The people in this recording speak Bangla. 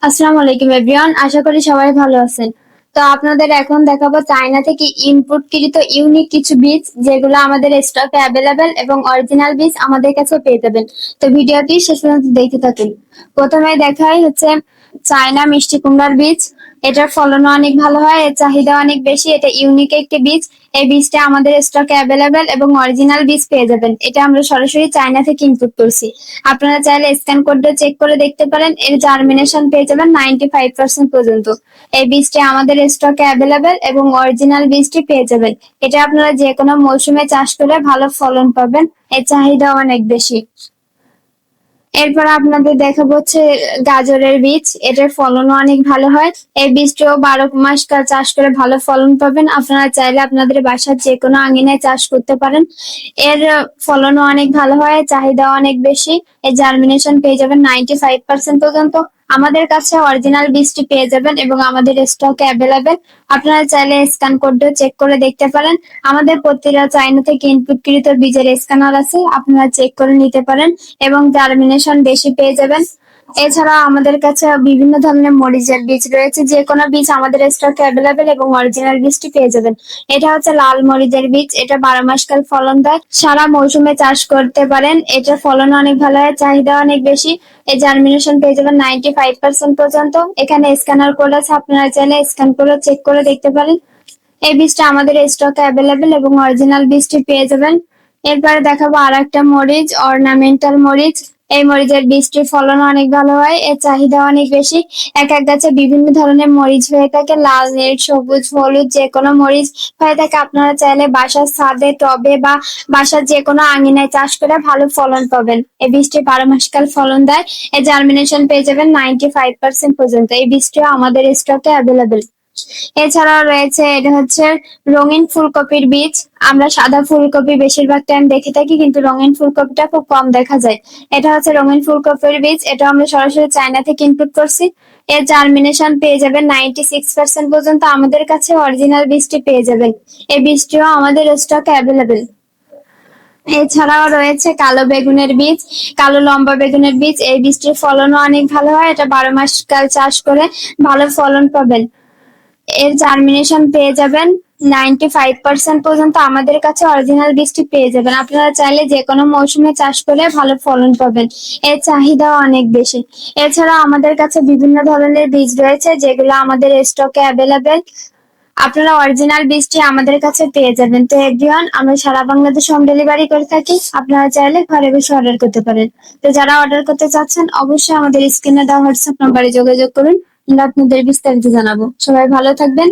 আসসালামু আলাইকুম এভরিওয়ান, আশা করি সবাই ভালো আছেন। তো আপনাদের এখন দেখাবো চায়না থেকে ইনপুটকৃত ইউনিক কিছু বীজ যেগুলো আমাদের স্টকে অ্যাভেলেবেল এবং অরিজিনাল বীজ আমাদের কাছে পেয়ে যাবেন। তো ভিডিওটি শেষ পর্যন্ত দেখতে থাকুন। প্রথমে দেখাই হচ্ছে চায়না মিষ্টি কুমড়ার বীজ। এটার ফলনও অনেক ভালো হয়, এর চাহিদা অনেক বেশি। এটা ইউনিক একটি বীজ। এই বীজটা আমাদের স্টকে অ্যাভেলেবেল এবং অরিজিনাল বীজ পেয়ে যাবেন। এটা আমরা সরাসরি চায়না থেকে ইনপুট করছি। আপনারা চাইলে স্ক্যান কোড দিয়ে চেক করে দেখতে পারেন। এর জার্মিনেশন পেয়ে যাবেন 95% পর্যন্ত। এই বীজটি আমাদের স্টকে অ্যাভেলেবেল এবং অরিজিনাল বীজটি পেয়ে যাবেন। এটা আপনারা যে কোনো মৌসুমে চাষ করে ভালো ফলন পাবেন। এর চাহিদা অনেক বেশি। এরপর আপনাদের দেখাবো হচ্ছে গাজরের বীজ। এটার ফলনও অনেক ভালো হয়। এই বীজটিও 12 মাস চাষ করে ভালো ফলন পাবেন। আপনারা চাইলে আপনাদের বাসার যে কোনো আঙিনায় চাষ করতে পারেন। এর ফলনও অনেক ভালো হয়, চাহিদা অনেক বেশি। এর জার্মিনেশন পেয়ে যাবেন 95% পর্যন্ত। আমাদের কাছে অরিজিনাল বীজটি পেয়ে যাবেন এবং আমাদের স্টকে অ্যাভেলেবেল। আপনারা চাইলে স্ক্যান কোডও চেক করে দেখতে পারেন। আমাদের প্রতিটা চায়না থেকে ইনপুটকৃত বীজের স্ক্যানার আছে, আপনারা চেক করে নিতে পারেন এবং জার্মিনেশন বেশি পেয়ে যাবেন। এছাড়া আমাদের কাছে বিভিন্ন ধরনের মরিচের বীজ রয়েছে, যে কোনো বীজ আমাদের স্টকে অ্যাভেলেবেল এবং অরিজিনাল বীজটি পেয়ে যাবেন। এটা হচ্ছে লাল মরিচের বীজ। এটা 12 মাস ফলন দেয়, সারা মৌসুমে চাষ করতে পারেন। এটার ফলন অনেক ভালো হয়, চাহিদা অনেক বেশি। এই জার্মিনেশন পেয়ে যাবেন 95% পর্যন্ত। এখানে স্ক্যানার কোড আছে, আপনারা চাইলে স্ক্যান করে চেক করে দেখতে পারেন। এই বীজটা আমাদের স্টকে অ্যাভেলেবেল এবং অরিজিনাল বীজটি পেয়ে যাবেন। এরপরে দেখাবো আর একটা মরিচ, অর্নামেন্টাল মরিচ। এই মরিচের বীজটির ফলন অনেক ভালো হয়, এর চাহিদা অনেক বেশি। এক এক গাছে বিভিন্ন ধরনের মরিচ হয়ে থাকে, লাল, নীল, সবুজ, হলুদ, যে কোনো মরিচ হয়ে থাকে। আপনারা চাইলে বাসার ছাদে, টবে বা বাসার যে কোনো আঙিনায় চাষ করে ভালো ফলন পাবেন। এই বীজটি 12 মাস ফলন দেয়। এর জার্মিনেশন পেয়ে যাবেন 95% পর্যন্ত। এই বীজটিও আমাদের স্টকে অ্যাভেলেবেল। এছাড়াও রয়েছে এটা হচ্ছে রঙিন ফুলকপির বীজ। আমরা সাদা ফুলকপি বেশিরভাগ টাইম দেখে থাকি, কিন্তু রঙিন ফুলকপিটা খুব কম দেখা যায়। এটা হচ্ছে রঙিন ফুলকপির বীজ। এটা আমরা সরাসরি চায়না থেকে ইনপুট করছি। এর জার্মিনেশন পেয়ে যাবেন 96% পর্যন্ত। আমাদের কাছে অরিজিনাল বীজটি পেয়ে যাবেন। এই বীজটিও আমাদের স্টকে অ্যাভেলেবেল। এছাড়াও রয়েছে কালো বেগুনের বীজ, কালো লম্বা বেগুনের বীজ। এই বীজটির ফলনও অনেক ভালো হয়। এটা 12 মাস চাষ করে ভালো ফলন পাবেন। এর জার্মিনেশন পেয়ে যাবেন 95% পর্যন্ত। আমাদের কাছে অরিজিনাল বীজটি পেয়ে যাবেন। আপনারা চাইলে যে কোনো মৌসুমে চাষ করে ভালো ফলন পাবেন। এর চাহিদাও অনেক বেশি। এছাড়া আমাদের কাছে বিভিন্ন ধরনের বীজ রয়েছে যেগুলো আমাদের স্টকে অ্যাভেলেবেল। আপনারা অরিজিনাল বীজটি আমাদের কাছে পেয়ে যাবেন। তো এভরিওয়ান, আমরা সারা বাংলাদেশ হোম ডেলিভারি করে থাকি। আপনারা চাইলে ঘরে বসে অর্ডার করতে পারেন। তো যারা অর্ডার করতে চাচ্ছেন অবশ্যই আমাদের স্ক্রিনে দেওয়া হোয়াটসঅ্যাপ নাম্বারে যোগাযোগ করুন। আমরা আপনাদের বিস্তারিত জানাবো। সবাই ভালো থাকবেন।